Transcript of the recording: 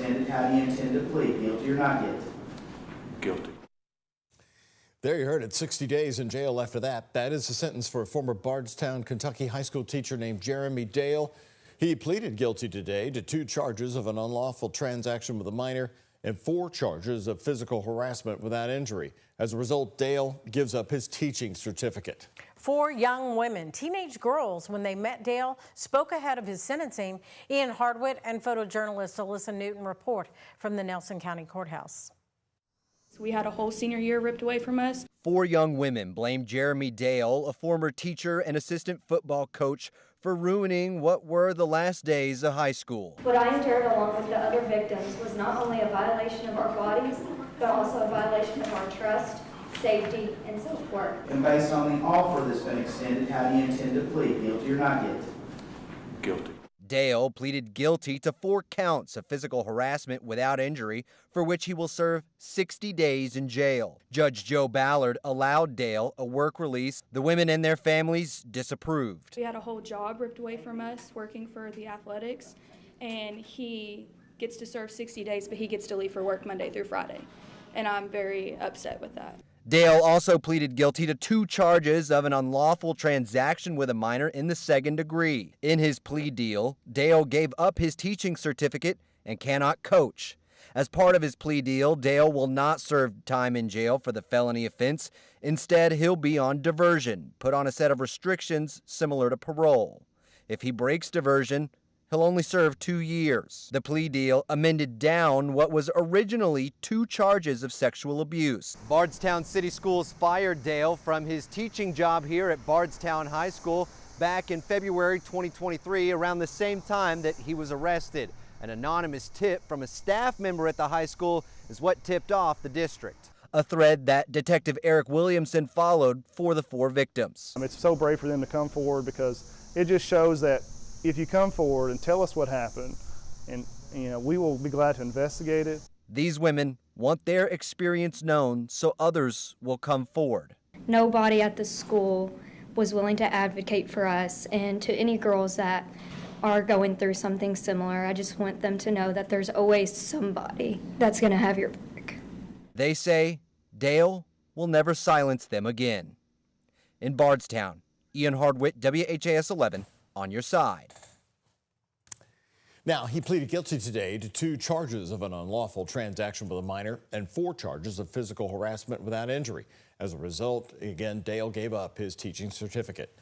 extended, how do you intend to plead? Guilty or not guilty? Guilty. There you heard it, 60 days in jail after that. That is the sentence for a former Bardstown, Kentucky high school teacher named Jeremy Dale. He pleaded guilty today to 2 charges of an unlawful transaction with a minor and 4 charges of physical harassment without injury. As a result, Dale gives up his teaching certificate. 4 young women, teenage girls, when they met Dale, spoke ahead of his sentencing. Ian Hardwick and photojournalist Alyssa Newton report from the Nelson County Courthouse. We had a whole senior year ripped away from us. 4 young women blamed Jeremy Dale, a former teacher and assistant football coach, for ruining what were the last days of high school. What I endured along with the other victims was not only a violation of our bodies, but also a violation of our trust, safety, and self-worth. And based on the offer that's been extended, how do you intend to plead? Guilty or not guilty? Guilty. Dale pleaded guilty to 4 counts of physical harassment without injury, for which he will serve 60 days in jail. Judge Joe Ballard allowed Dale a work release. The women and their families disapproved. We had a whole job ripped away from us working for the athletics, and he gets to serve 60 days, but he gets to leave for work Monday through Friday. And I'm very upset with that. Dale also pleaded guilty to 2 charges of an unlawful transaction with a minor in the 2nd degree. In his plea deal, Dale gave up his teaching certificate and cannot coach. As part of his plea deal, Dale will not serve time in jail for the felony offense. Instead, he'll be on diversion, put on a set of restrictions similar to parole. If he breaks diversion, he'll only serve 2 years. The plea deal amended down what was originally 2 charges of sexual abuse. Bardstown City Schools fired Dale from his teaching job here at Bardstown High School back in February 2023, around the same time that he was arrested. An anonymous tip from a staff member at the high school is what tipped off the district. A thread that Detective Eric Williamson followed for the 4 victims. It's so brave for them to come forward, because it just shows that if you come forward and tell us what happened, and we will be glad to investigate it. These women want their experience known so others will come forward. Nobody at the school was willing to advocate for us, and to any girls that are going through something similar, I just want them to know that there's always somebody that's going to have your back. They say Dale will never silence them again. In Bardstown, Ian Hardwick, WHAS 11, on your side. Now, he pleaded guilty today to 2 charges of an unlawful transaction with a minor and 4 charges of physical harassment without injury. As a result, again, Dale gave up his teaching certificate.